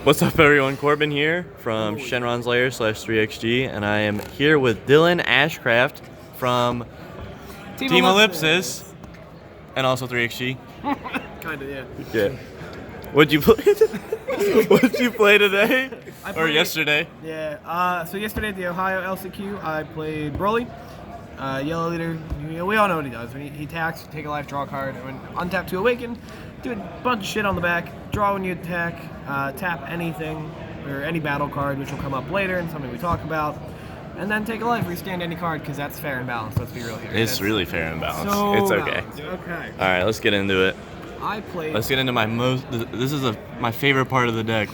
What's up, everyone? Corbin here from Shenron's Lair /3xG, and I am here with Dylan Ashcraft from Team Ellipsis, and also 3xG. Kinda, yeah. Yeah. What'd you play? What'd you play today? Or yesterday? Yeah. So yesterday at the Ohio LCQ, I played Broly, Yellow Leader. We all know what he does. When he attacks, take a life, draw a card, and when untap to awaken, do a bunch of shit on the back, draw when you attack, tap anything or any battle card, which will come up later and something we talk about, and then take a life, restand any card, because that's fair and balanced. Let's be real here. It's really fair and balanced. So it's okay. balanced. Okay. All right, let's get into it. Let's get into this is my favorite part of the deck.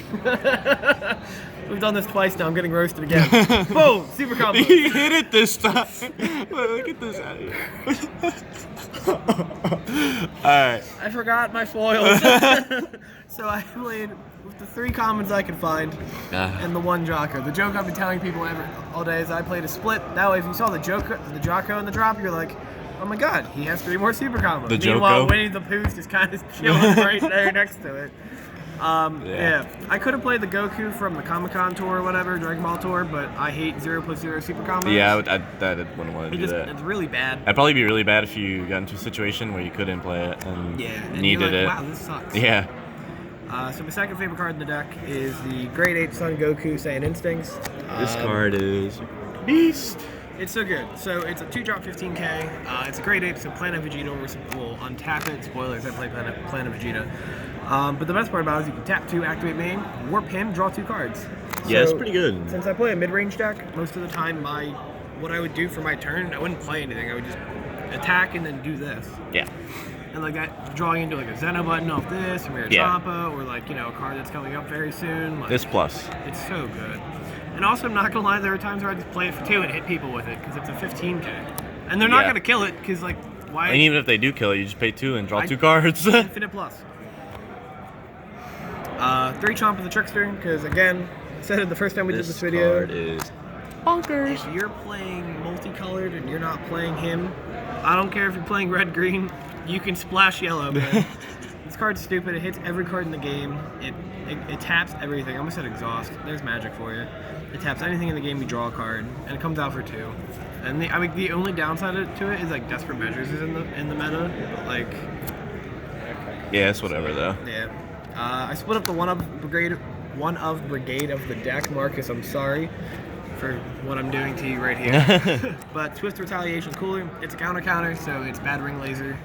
We've done this twice now. I'm getting roasted again. Boom! Super combo. He hit it this time. Look at this out of here. Alright. I forgot my foils. So I played with the 3 commons I could find and the 1 Jocko. The joke I've been telling people all day is I played a split. That way, if you saw the Jocko in the drop, you're like, oh my god, he has 3 more super combos. Meanwhile, Winnie the Pooh's just kind of chilling right there next to it. Yeah. I could have played the Goku from the Comic-Con tour or whatever, Dragon Ball tour, but I hate 0+0 super combos. Yeah, I wouldn't want to do that. It's really bad. That'd probably be really bad if you got into a situation where you couldn't play it and needed it. Wow, this sucks. Yeah. So my second favorite card in the deck is the Grade 8 Sun Goku Saiyan Instincts. This card is beast. It's so good. So it's a 2-drop 15k. It's a Grade 8, so Planet Vegeta will untap it. Spoilers, I play Planet Vegeta. But the best part about it is you can tap 2, activate main, warp him, draw 2 cards. Yeah, it's pretty good. Since I play a mid-range deck, most of the time what I would do for my turn, I wouldn't play anything. I would just attack and then do this. Yeah. And like that, drawing into like a Zeno button off this, or Mirachampa, or like, a card that's coming up very soon. Like, this plus. It's so good. And also, I'm not gonna lie, there are times where I just play it for 2 and hit people with it, because it's a 15k. And they're not gonna kill it, because like, why? And even if they do kill it, you just pay 2 and draw 2 cards. Infinite plus. 3 Chomp of the Trickster, because again, I said it the first time we did this video. Card is bonkers. If you're playing multicolored and you're not playing him, I don't care if you're playing red-green, you can splash yellow, man. This card's stupid. It hits every card in the game. It taps everything. I almost said exhaust. There's magic for you. It taps anything in the game, you draw a card, and it comes out for 2. And the only downside to it is like Desperate Measures is in the meta, but like. Yeah, it's whatever though. Yeah. I split up the one of brigade of the deck, Marcus. I'm sorry for what I'm doing to you right here. But Swift Retaliation cooler. It's a counter, so it's bad ring laser.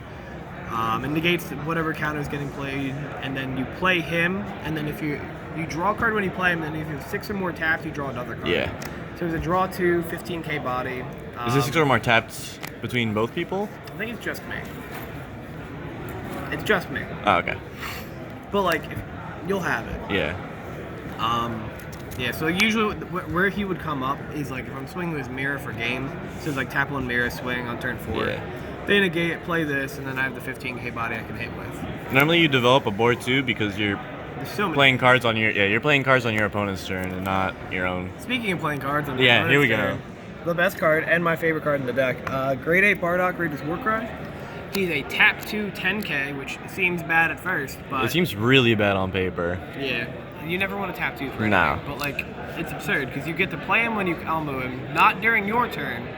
It negates whatever counter is getting played, and then you play him, and then if you draw a card when you play him, and if you have 6 or more taps, you draw another card. Yeah. So it's a draw 2, 15k body. Is there 6 or more taps between both people? I think it's just me. It's just me. Oh, okay. But like, you'll have it. Yeah. Yeah, so usually where he would come up is like if I'm swinging with Mirror for game, so it's like tap 1 Mirror, swing on turn 4. Yeah. They negate it, play this, and then I have the 15k body I can hit with. Normally you develop a board too because you're playing cards on your playing cards on your opponent's turn and not your own. Speaking of playing cards on your opponent's turn, the best card and my favorite card in the deck, Grade 8 Bardock, Reader's Warcry. He's a tap 2 10k, which seems bad at first, but it seems really bad on paper. Yeah, you never want to tap 2 for anything, but like it's absurd because you get to play him when you combo him, not during your turn.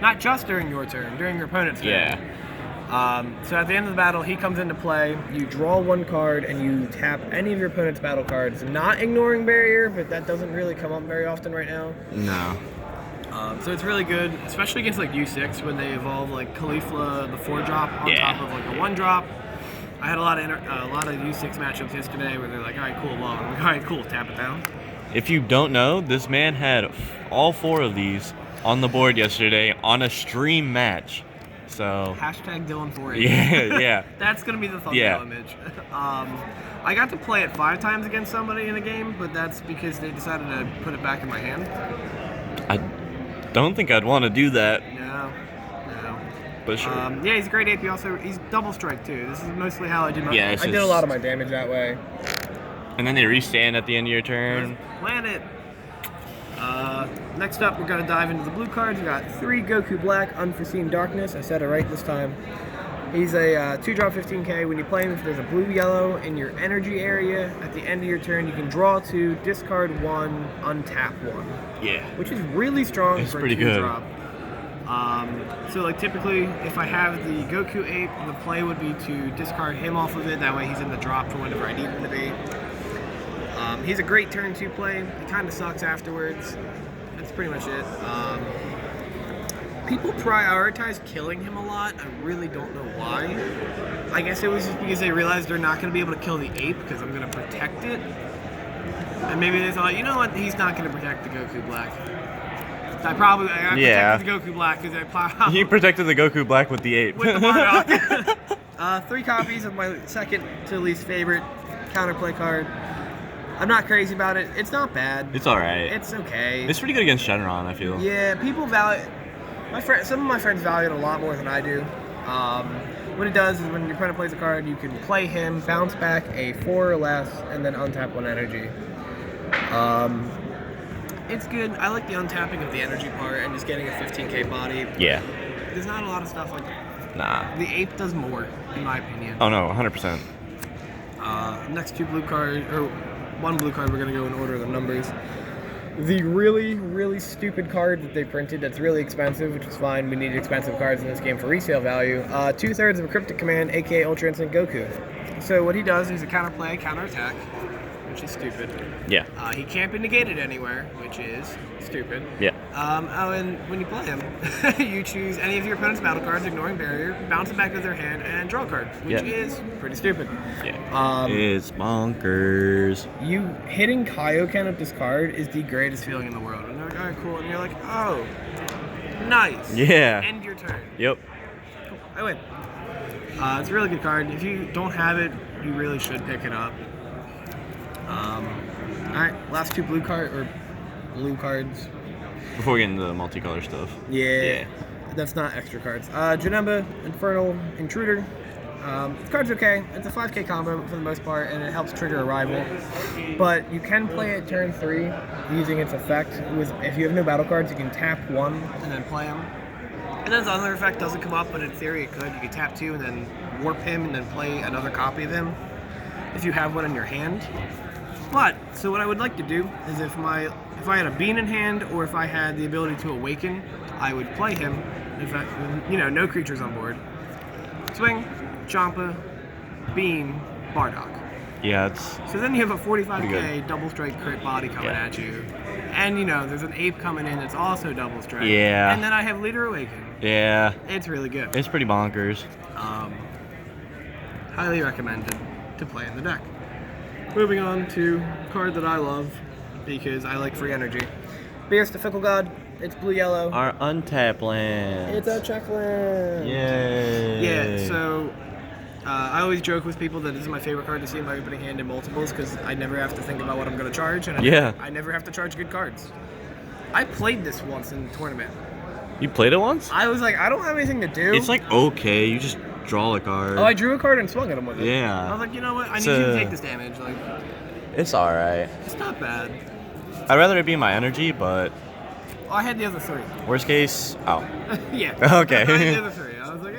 Not just during your turn, during your opponent's turn. Yeah. So at the end of the battle, he comes into play, you draw 1 card, and you tap any of your opponent's battle cards, not ignoring barrier, but that doesn't really come up very often right now. No. So it's really good, especially against like U6 when they evolve like Caulifla, the 4-drop on top of like a 1-drop. I had a lot of U6 matchups yesterday where they're like, all right, cool, well, I'm like, all right, cool, tap it down. If you don't know, this man had all 4 of these on the board yesterday on a stream match. So hashtag Dylan4. Yeah. That's gonna be the thumbnail image. I got to play it 5 times against somebody in a game, but that's because they decided to put it back in my hand. I don't think I'd want to do that. No. But sure. Yeah, he's a great AP. He's double strike too. This is mostly how I did my. Yeah, I did a lot of my damage that way. And then they restand at the end of your turn. Planet. Next up, we're going to dive into the blue cards. We got 3 Goku Black, Unforeseen Darkness. I said it right this time. He's a 2-drop 15k. When you play him, if there's a blue-yellow in your energy area, at the end of your turn, you can draw 2, discard 1, untap 1. Yeah. Which is really strong It's for pretty a good. 2-drop. So like typically, if I have the Goku ape, the play would be to discard him off of it. That way he's in the drop for whenever I need him to be. He's a great turn 2 play. It kind of sucks afterwards. That's pretty much it. People prioritize killing him a lot. I really don't know why. I guess it was just because they realized they're not going to be able to kill the ape because I'm going to protect it. And maybe they thought, you know what, he's not going to protect the Goku Black. I protected the Goku Black because I probably... He protected the Goku Black with the ape. With the Bardock. 3 copies of my second to least favorite counterplay card. I'm not crazy about it. It's not bad. It's alright. It's okay. It's pretty good against Shenron, I feel. Yeah, people value... Some of my friends value it a lot more than I do. What it does is when your opponent plays a card, you can play him, bounce back a 4 or less, and then untap 1 energy. It's good. I like the untapping of the energy part and just getting a 15k body. Yeah. There's not a lot of stuff like that. Nah. The ape does more, in my opinion. Oh no, 100%. Next 2 blue cards, or 1 blue card, we're going to go in order of the numbers. The really, really stupid card that they printed that's really expensive, which is fine. We need expensive cards in this game for resale value. 2/3 of a Cryptic Command, aka Ultra Instinct Goku. So what he does is a counterplay, counterattack, which is stupid. Yeah. He can't be negated anywhere, which is stupid. Yeah. And when you play him, you choose any of your opponent's battle cards, ignoring barrier, bounce it back to their hand, and draw a card, which is pretty stupid. Yeah. It's bonkers. You hitting Kaioken with this card is the greatest feeling in the world. And they're like, alright, cool. And you're like, oh, nice. Yeah. End your turn. Yep. Cool. I win. It's a really good card. If you don't have it, you really should pick it up. Alright, last 2 blue cards. Before we get into the multicolor stuff. Yeah. That's not extra cards. Janemba, Infernal, Intruder. The card's okay. It's a 5k combo for the most part, and it helps trigger a rival. But you can play it turn 3 using its effect. If you have no battle cards, you can tap 1 and then play him. And then the other effect doesn't come up, but in theory it could. You can tap 2 and then warp him and then play another copy of him if you have one in your hand. But, so what I would like to do is if I had a bean in hand, or if I had the ability to awaken, I would play him, no creatures on board. Swing, Champa, Bean, Bardock. Yeah, it's... So then you have a 45k double strike crit body coming at you. And there's an ape coming in that's also double strike. Yeah. And then I have Leader Awaken. Yeah. It's really good. It's pretty bonkers. Highly recommended to play in the deck. Moving on to a card that I love because I like free energy. Beerus the Fickle God. It's blue-yellow. Our untap land. It's a check land. Yay. Yeah, so I always joke with people that this is my favorite card to see in my opening hand in multiples because I never have to think about what I'm going to charge, and I never have to charge good cards. I played this once in the tournament. You played it once? I was like, I don't have anything to do. It's like okay, you just draw a card. Oh, I drew a card and swung at him with it. Yeah. I was like, you know what? I need you to take this damage. Like, it's alright. It's not bad. I'd rather it be my energy, but... Oh, I had the other 3. Worst case, oh. Yeah. Okay. I had the other 3. I was like,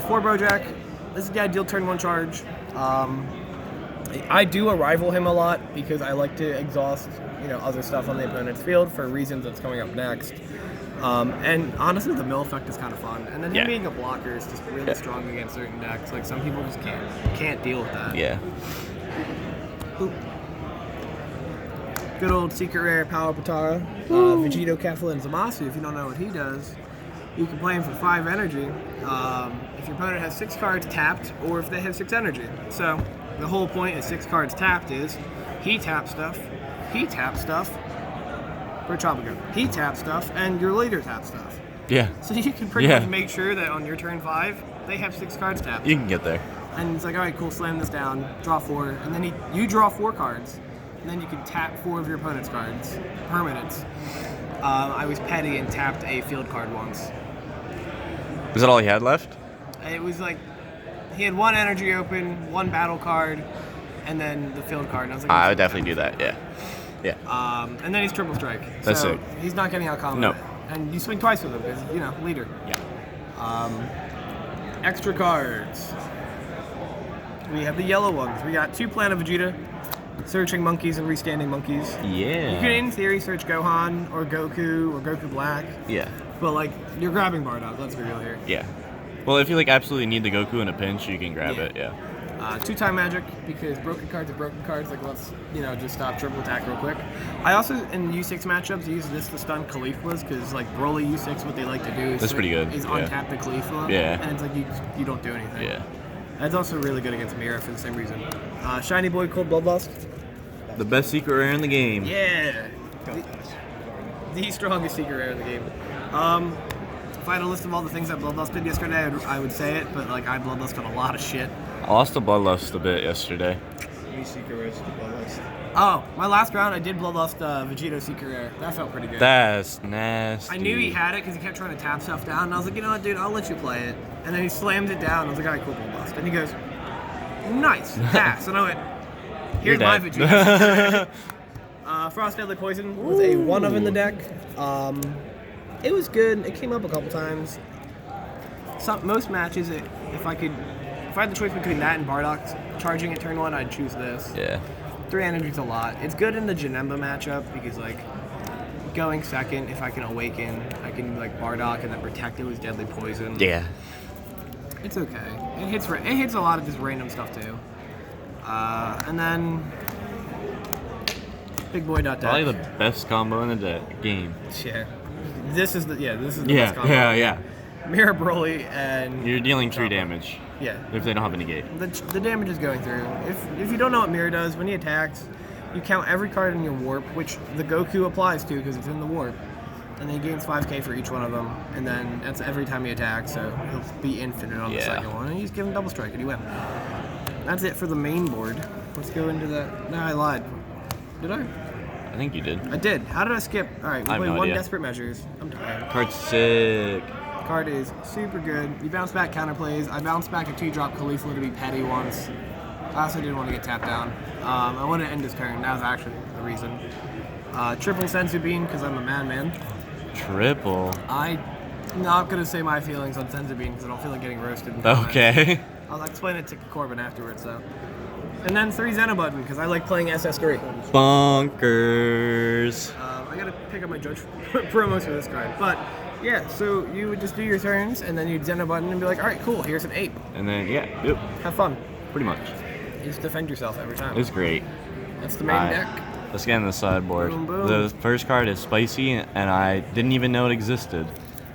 4 Bojack. This is the ideal turn 1 charge. I do rival him a lot because I like to exhaust, other stuff on the opponent's field for reasons that's coming up next. And honestly, the mill effect is kind of fun. And then him being a blocker is just really strong against certain decks. Like, some people just can't deal with that. Yeah. Oop. Good old secret rare Power Patara. Vegito, Kefla, and Zamasu. If you don't know what he does, you can play him for 5 energy. If your opponent has 6 cards tapped, or if they have 6 energy. So, the whole point is 6 cards tapped is he taps stuff, for Tropico. He taps stuff, and your leader taps stuff. Yeah. So you can pretty much make sure that on your turn 5, they have 6 cards tapped. You can get there. And it's like, alright, cool, slam this down, draw 4, and then you draw 4 cards, and then you can tap 4 of your opponent's cards, permanents. I was petty and tapped a field card once. Was that all he had left? It was like, he had 1 energy open, 1 battle card, and then the field card. And I was like, I would definitely do that, yeah. Yeah. And then he's triple strike. That's so it. He's not getting out combo. No. And you swing twice with him because, leader. Yeah. extra cards. We have the yellow ones. We got 2 Planet Vegeta, searching monkeys and restanding monkeys. Yeah. You can, in theory, search Gohan or Goku Black. Yeah. But, like, you're grabbing Bardock, let's be real here. Yeah. Well, if you like absolutely need the Goku in a pinch, you can grab it. Yeah. 2-time magic, because broken cards are broken cards. Like, let's, just stop triple attack real quick. I also, in U6 matchups, use this to stun Cauliflas, because, like, Broly U6, what they like to do is... That's pretty good. Is untap the Caulifla. Yeah. And it's like, you don't do anything. Yeah. That's also really good against Mira for the same reason. Shiny Boy, Cold Bloodlust. The best secret rare in the game. Yeah. The strongest secret rare in the game. If I had a list of all the things I bloodlusted yesterday, I would say it, but like I bloodlusted a lot of shit. I lost the bloodlust a bit yesterday. Any secret rares to bloodlust? Oh, my last round I did bloodlust Vegito secret rare. That felt pretty good. That's nasty. I knew he had it because he kept trying to tap stuff down, and I was like, you know what, dude, I'll let you play it. And then he slammed it down. I was like, all right, cool, bloodlust. And he goes, nice, pass. And I went, here's my Vegito. Frost Deadly Poison was a 1-of in the deck. It was good. It came up a couple times. Most matches, if I had the choice between that and Bardock charging at turn 1, I'd choose this. Yeah. 3 energy's a lot. It's good in the Janemba matchup because like going second, if I can awaken, I can like Bardock and then protect it with Deadly Poison. Yeah. It's okay. It hits a lot of just random stuff too. And then Big Boy Dot Deck. Probably the best combo in the game. Yeah. This is the best combo. Yeah. Mirror Broly and You're dealing 3 damage. Yeah. If they don't have any gate. The damage is going through. If you don't know what Mirror does, when he attacks, you count every card in your warp, which the Goku applies to because it's in the warp. And then he gains 5k for each one of them, and then that's every time he attacks, so he'll be infinite on the second one. And you just give him double strike and you win. That's it for the main board. Let's go into that. No, I lied. Did I? I think you did. I did. How did I skip? Alright, we I have played no one idea. Desperate Measures. I'm tired. Card's sick. Card is super good. You bounce back counterplays. I bounced back a 2-drop Caulifla to be petty once. I also didn't want to get tapped down. I wanted to end his turn. That was actually the reason. Triple Senzu Bean because I'm a madman. Triple. I'm not going to say my feelings on Senzu Bean because I don't feel like getting roasted. in comments. Okay. I'll explain it to Corbin afterwards though. And then 3 Xenobutton because I like playing SS3. Bonkers. I gotta pick up my judge promos for this card. But yeah, so you would just do your turns and then you'd Xenobutton and be like, alright, cool, here's an 8. And then, yep. Have fun. Pretty much. You just defend yourself every time. It's great. That's the main deck. Let's get in the sideboard. Boom, boom. The first card is Spicy, and I didn't even know it existed.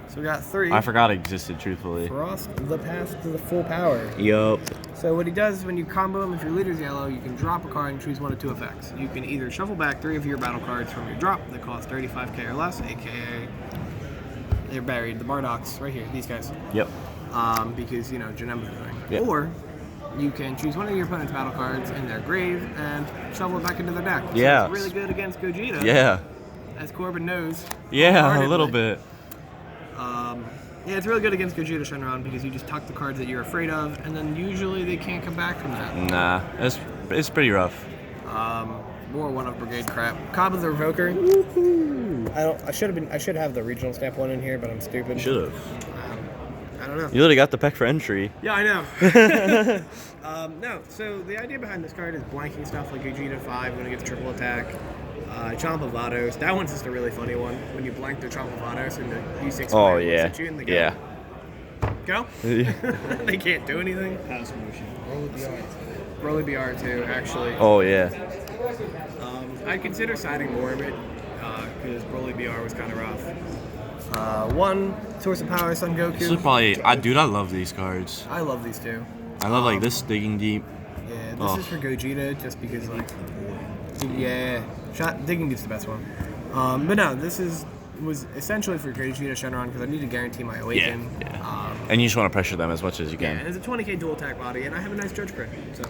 So we got 3. I forgot it existed, truthfully. Frost the path to the full power. Yup. So what he does is when you combo him, if your leader's yellow, you can drop a card and choose one of 2 effects. You can either shuffle back 3 of your battle cards from your drop that cost 35k or less, aka they're buried. The Bardocks, right here, these guys. Yep. Because, Janemba's the thing. Yep. Or you can choose one of your opponent's battle cards in their grave and shovel it back into their deck. So Yeah. it's really good against Gogeta. Yeah. As Corbin knows. Yeah, a wholeheartedly. little bit. Yeah, it's really good against Gogeta Shenron because you just tuck the cards that you're afraid of, and then usually they can't come back from that. Nah, it's pretty rough. More 1-of Brigade crap. Cobb of the Revoker. I should have the regional step 1 in here, but I'm stupid. Should have. I don't know. You literally got the pack for entry. Yeah, I know. No, so the idea behind this card is blanking stuff like Gogeta 5 when it gets triple attack. Chompavados. That one's just a really funny one. When you blank their Chompavados and the U6 Oh, player yeah. looks at you and they go, Yeah. Go? They can't do anything. Pass motion. Broly BR too, actually. Oh, yeah. I'd consider siding more of it because Broly BR was kind of rough. 1 Source of Power, Son Goku. This is probably... dude, I love these cards. I love these two. I love, like, this Digging Deep. Yeah, this is for Gogeta just because, like, yeah, Digging Deep's the best one. But no, this was essentially for Gogeta Shenron because I need to guarantee my Awaken. Yeah. And you just want to pressure them as much as you Yeah, can. and it's a 20k dual attack body, and I have a nice Judge crit, so.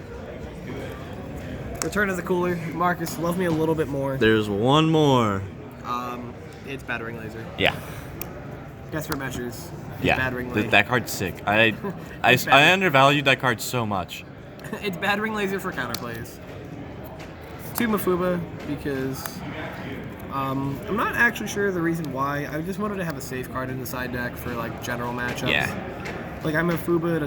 Return of the Cooler. Marcus, love me a little bit more. There's one more. It's Battering Laser. Yeah. Desperate Measures. Yeah. Battering Laser. That card's sick. I undervalued that card so much. It's Battering Laser for counterplays. 2 Mafuba because I'm not actually sure the reason why. I just wanted to have a safe card in the side deck for like general matchups. Yeah. Like I Mafuba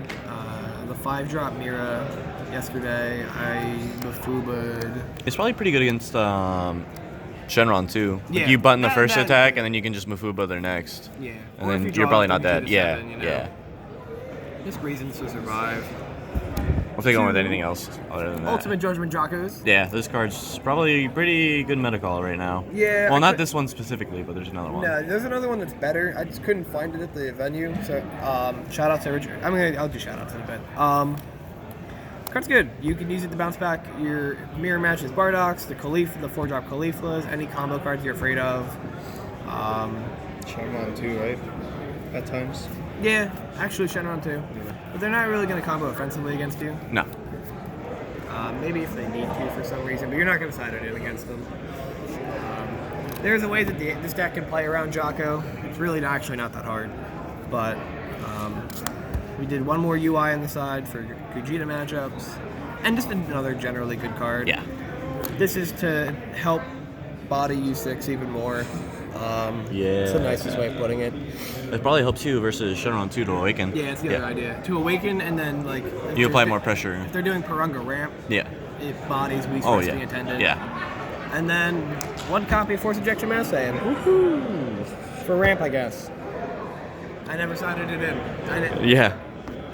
the 5-drop Mira yesterday. I Mafuba. It's probably pretty good against Shenron too. Like Yeah. you button the first That- attack, and then you can just Mafuba their next. Yeah. And Or if then you you're draw probably it not from dead. 2 to Yeah, 7, you know. yeah. Just reasons to survive. I'll take on with anything else other than that. Ultimate Judgment Dracos. Yeah, this card's probably pretty good meta call right now. Yeah, Well, I not could- this one specifically, but there's another one. No, there's another one that's better. I just couldn't find it at the venue. So, shout out to Richard. I'll do shout outs in a bit. Card's good. You can use it to bounce back your mirror matches Bardox, the Khalif, the 4-drop Khalifas, any combo cards you're afraid of. Shenron too, right? At times. Yeah, actually Shenron too. But they're not really going to combo offensively against you. No. Maybe if they need to for some reason, but you're not going to side it in against them. There's a way that this deck can play around Jocko. It's really actually not that hard. But we did one more UI on the side for Gogeta matchups. And just another generally good card. Yeah. This is to help body U6 even more. Yeah. It's the nicest way of putting it. It probably helps you versus Shenron 2 to awaken. Yeah, it's the other idea. To awaken and then like... if You apply they're- more pressure. If they're doing Parunga ramp, Yeah. it bodies weak Oh, for yeah. being attendant. Yeah. And then one copy of Force Ejection Massay. Woohoo! For ramp, I guess. I never sided it in. I didn't. Yeah.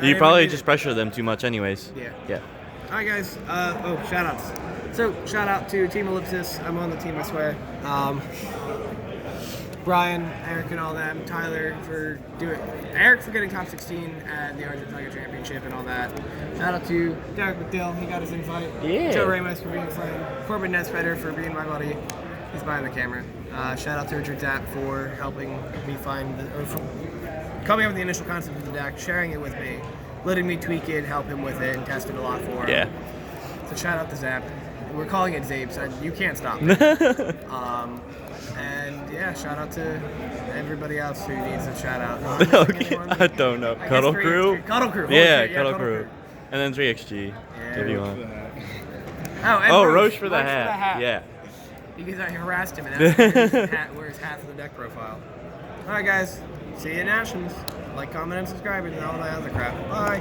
You never probably did just it. pressure them too much anyways. Yeah. Yeah. Alright, guys. Shout outs. So, shout out to Team Ellipsis. I'm on the team, I swear. Brian, Eric, and all them. Tyler for Eric for getting top 16 at the Argent Tiger Championship and all that. Shout out to Derek McDill. He got his invite. Yeah. Joe Ramos for being a friend. Corbin Nesfeder for being my buddy. He's behind the camera. Shout out to Richard Zapp for helping me coming up with the initial concept of the deck, sharing it with me, letting me tweak it, help him with it, and test it a lot for him. Yeah. So shout out to Zapp. We're calling it Zapes. You can't stop it. And yeah, shout out to everybody else who needs a shout out. No, I'm missing Okay, anyone? I don't know. I guess Cuddle 3XG. Crew? Cuddle Crew. Holy Yeah, shit, Cuddle Crew. And then 3XG, if you want. And Oh, Roche for the hat. Yeah. Because I harassed him and asked him where's half of the deck profile. Alright guys, see you at Nationals. Like, comment, and subscribe, and all that other crap. Bye.